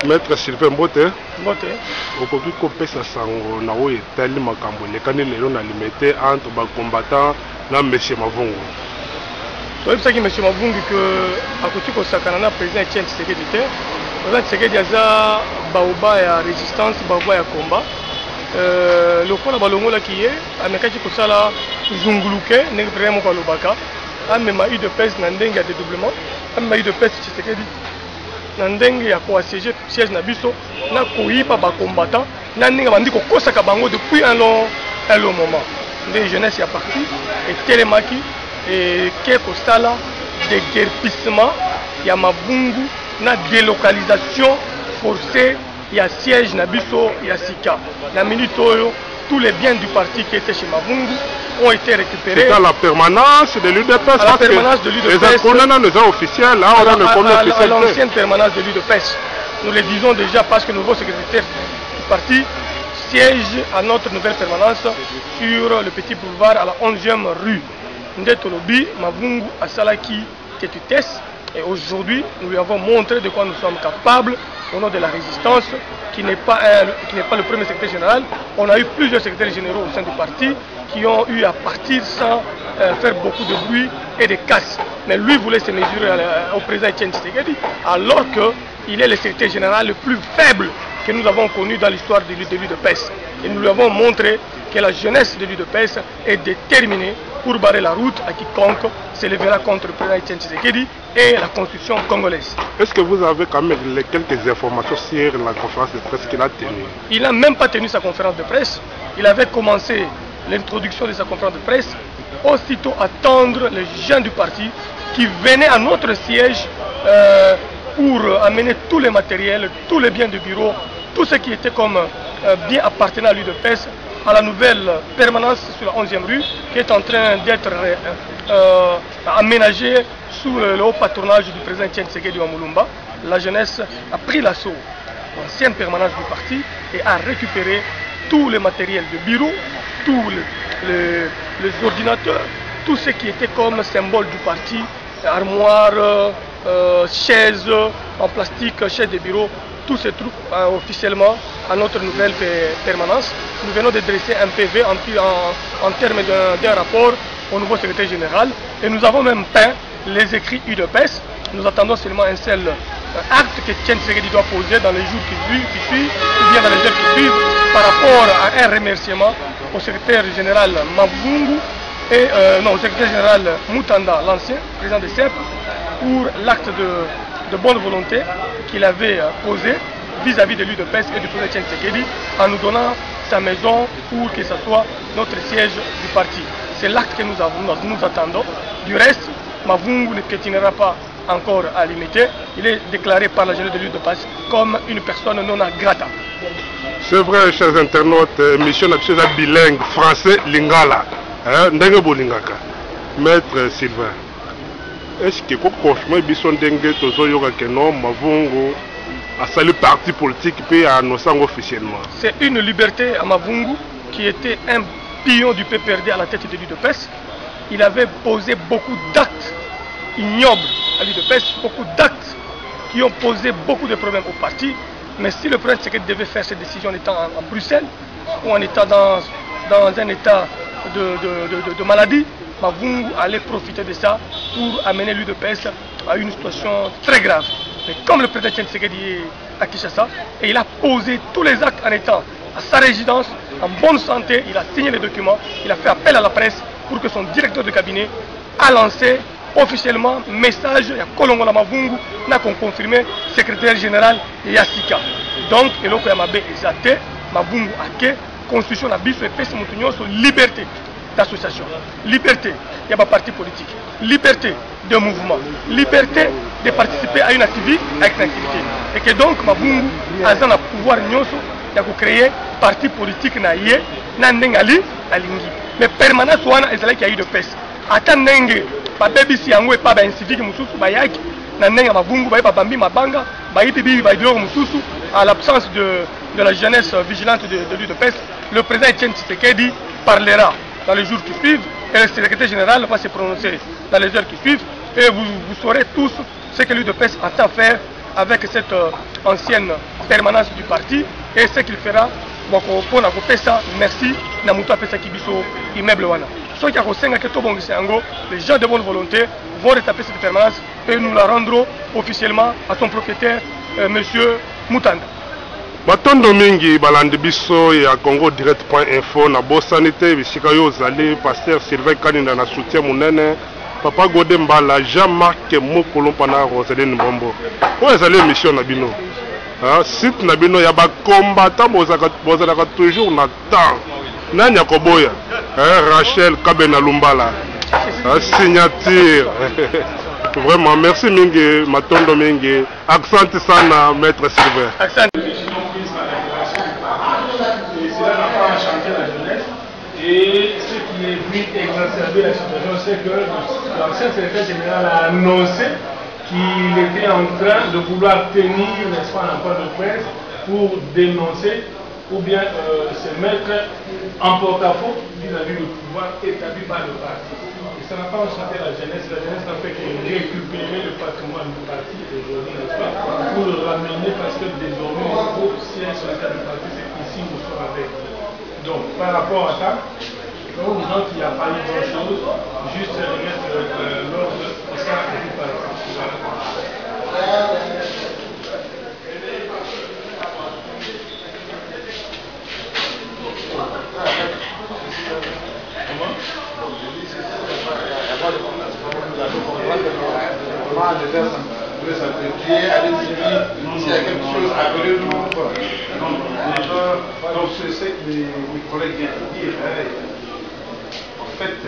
Maître Sylvain Mbote. Mbote. Okoki kopesa sango na oyo etali makambo elekani lelo na limité entre bacombattants na Monsieur Mavungu. toyebisaki M. Mavungu que akoki kosakana na président Etienne Tshisekedi te. Président Tshisekedi aza baoba ya résistance, baoba ya combat. Lokola balongolaki ye amekaki kosala zunguluke ndenge président moko alobaka amema UDPS na ndenge ya dédoublement, amema UDPS Tshisekedi na ndenge ya koassiéger siège na biso na koyipa bacombattant na ndenge bandi kokosaka bango depuis un long moment. Nde jeunesse ya parti etelemaki eke kosala déguerpissement ya Mavungu na délocalisation forcée ya siège na biso ya sika. Na minute oyo tous les biens du parti qui étaient chez Mavungu ont été récupérés. C'est à la permanence de l'UDPS. À la permanence de l'UDPS. Les officiels, à l'ancienne permanence de l'UDPS. Nous le disons déjà parce que le nouveau secrétaire du parti siège à notre nouvelle permanence sur le petit boulevard à la 11e rue. Ndetolobi, Mavungu Asalaki Tetutes. Et aujourd'hui, nous lui avons montré de quoi nous sommes capables au nom de la résistance, qui n'est pas le premier secrétaire général. On a eu plusieurs secrétaires généraux au sein du parti qui ont eu à partir sans faire beaucoup de bruit et de casse. Mais lui voulait se mesurer au président Etienne Tshisekedi, alors qu'il est le secrétaire général le plus faible que nous avons connu dans l'histoire de l'UDPS. Et nous lui avons montré que la jeunesse de l'UDPS est déterminée pour barrer la route à quiconque s'élèvera contre le président Etienne Tshisekedi et la constitution congolaise. Est-ce que vous avez quand même quelques informations sur la conférence de presse qu'il a tenue? Il n'a même pas tenu sa conférence de presse. Il avait commencé l'introduction de sa conférence de presse, aussitôt attendre les gens du parti qui venaient à notre siège pour amener tous les matériels, tous les biens de bureau, tout ce qui était comme bien appartenant à l'UDPS, à la nouvelle permanence sur la 11e rue qui est en train d'être aménagée sous le haut patronage du président Etienne Tshisekedi wa Mulumba. La jeunesse a pris l'assaut de l'ancienne permanence du parti et a récupéré tous les matériels de bureau, tous les ordinateurs, tout ce qui était comme symbole du parti, armoires, chaises en plastique, chaises de bureau, tous ces trucs officiellement à notre nouvelle permanence. Nous venons de dresser un PV en termes d'un rapport au nouveau secrétaire général et nous avons même peint les écrits UDPS. Nous attendons seulement un seul acte que Etienne Tshisekedi doit poser dans les jours qui suivent ou bien dans les heures qui suivent par rapport à un remerciement au secrétaire général Mavungu et au secrétaire général Moutanda, l'ancien président de CEP, pour l'acte de bonne volonté qu'il avait posé vis-à-vis de l'UDPS et du président Etienne Tshisekedi en nous donnant sa maison pour que ce soit notre siège du parti. C'est l'acte que nous attendons. Du reste, Mavungu ne piétinera pas encore à l'imiter. Il est déclaré par la jeunesse de l'UDPS comme une personne non grata. C'est vrai, chers internautes, émission nationale bilingue, français, lingala. Ndenge bolingaka. Maître Sylvain, est-ce que vous confirmez que Mavungu a salué parti politique et a annoncé officiellement? C'est une liberté à Mavungu qui était un pion du PPRD à la tête de l'UDPS. Il avait posé beaucoup d'actes ignobles à l'UDPS, beaucoup d'actes qui ont posé beaucoup de problèmes au parti. Mais si le président Tshisekedi devait faire cette décision en étant en Bruxelles ou en étant dans un état de maladie, Mavungu allait profiter de ça pour amener l'UDPS à une situation très grave. Mais comme le président Tshisekedi est à Kinshasa, et il a posé tous les actes en étant à sa résidence, en bonne santé, il a signé les documents, il a fait appel à la presse pour que son directeur de cabinet a lancé officiellement message à Kolongola Mavungu n'a qu'on confirmé secrétaire général Yassika. Donc, eloko ya mabe ezate Mavungu ake constitution na biso epesi mutu nyonso liberté d'association, liberté il y a un parti politique, liberté de mouvement, liberté de participer à une activité, et que donc Mavungu a un pouvoir nyonso de créer parti politique na ye na ndengali alingi. Mais permanence wana ezala ki a eu de peste. Ata ndenge ba bebisi yango pa ba civique mususu ba yaki na ndenga Mavungu ba bambi mabanga ba yibi ba idoro mususu à l'absence de la jeunesse vigilante de l'UDPS. Le président Etienne Tshisekedi parlera dans les jours qui suivent et le secrétaire général va se prononcer dans les heures qui suivent et vous saurez tous ce que l'UDPS entend faire avec cette ancienne permanence du parti et ce qu'il fera pour ça, merci na mutu apesa kibiso immeuble wana. Ceux qui a kosenga que to bongisa yango, les gens de bonne volonté vont retaper cette permanence et nous la rendrons officiellement à son propriétaire, monsieur Moutanda. Batondo mingi balandi biso ya Congo Direct.info na bosanité bisika yo zali pasteur Sylvain Kaninda na soutien munene Papa Godé Mbala Jean-Marc Mokolo pana Roseline Mbombo. Oyo ezali émission na bino. Site na bino ya ba combattant bozalaka toujours na temps. Nanya koboya. Rachel Kabena Lumbala. Signature. Vraiment merci mingi matondo mingi. Accent sana maître Sylvain. Et ce qui est venu exacerber la situation, c'est que l'ancien secrétaire général a annoncé qu'il était en train de vouloir tenir, n'est-ce pas, un point de presse pour dénoncer ou bien se mettre en porte-à-faux vis-à-vis du pouvoir établi par le parti. Et ça n'a pas enchanté la jeunesse n'a fait que récupérer le patrimoine du parti aujourd'hui, n'est-ce pas, pour le ramener parce que désormais, il faut siège sur le cas du parti, c'est ici nous sommes avec. Donc, par rapport à ça, nous disons qu'il n'y a pas eu grand-chose, juste remettre l'ordre de ça et tout par exemple. S'il y a quelque chose à appeler nous. Donc c'est ce que mes collègues viennent de dire. En fait,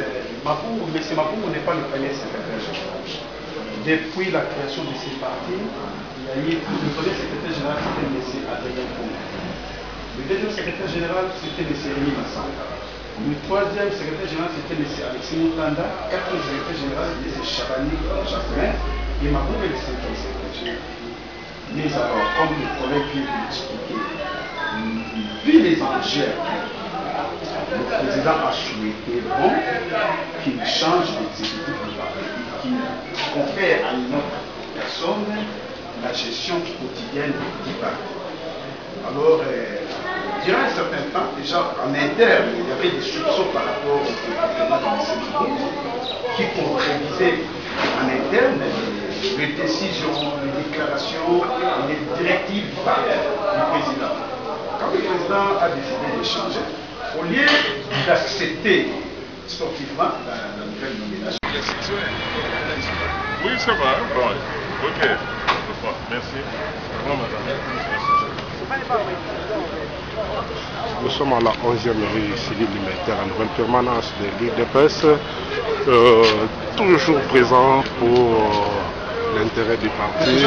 Mapou n'est pas le premier secrétaire général. Depuis la création de ces partis, il y a eu le premier secrétaire général, c'était M. Adrien Poumé. Le deuxième secrétaire général, c'était M. Rémi Massan. Le troisième secrétaire général, c'était M. Alexis Moutanda. Quatrième secrétaire général, c'était M. Chabani Jacquemin. Et Mapou est le cinquième secrétaire général. Mais alors, comme le collègue vient de l'expliquer, vu les enjeux, le président a souhaité qu'il change l'exécutif du parti et qu'il confère à une autre personne la gestion quotidienne du parti. Alors, durant un certain temps, déjà en interne, il y avait des soupçons par rapport au comportement de M. qui concrétisait en interne les décisions, les déclarations, les directives du président. Quand le président a décidé de changer, au lieu d'accepter sportivement la nouvelle nomination. Oui, ça va. Bon, ok. Merci. Bon, Nous sommes à la 11e rue Sylvie Limiter, la nouvelle permanence de l'UDPS, toujours présent pour l'intérêt du parti.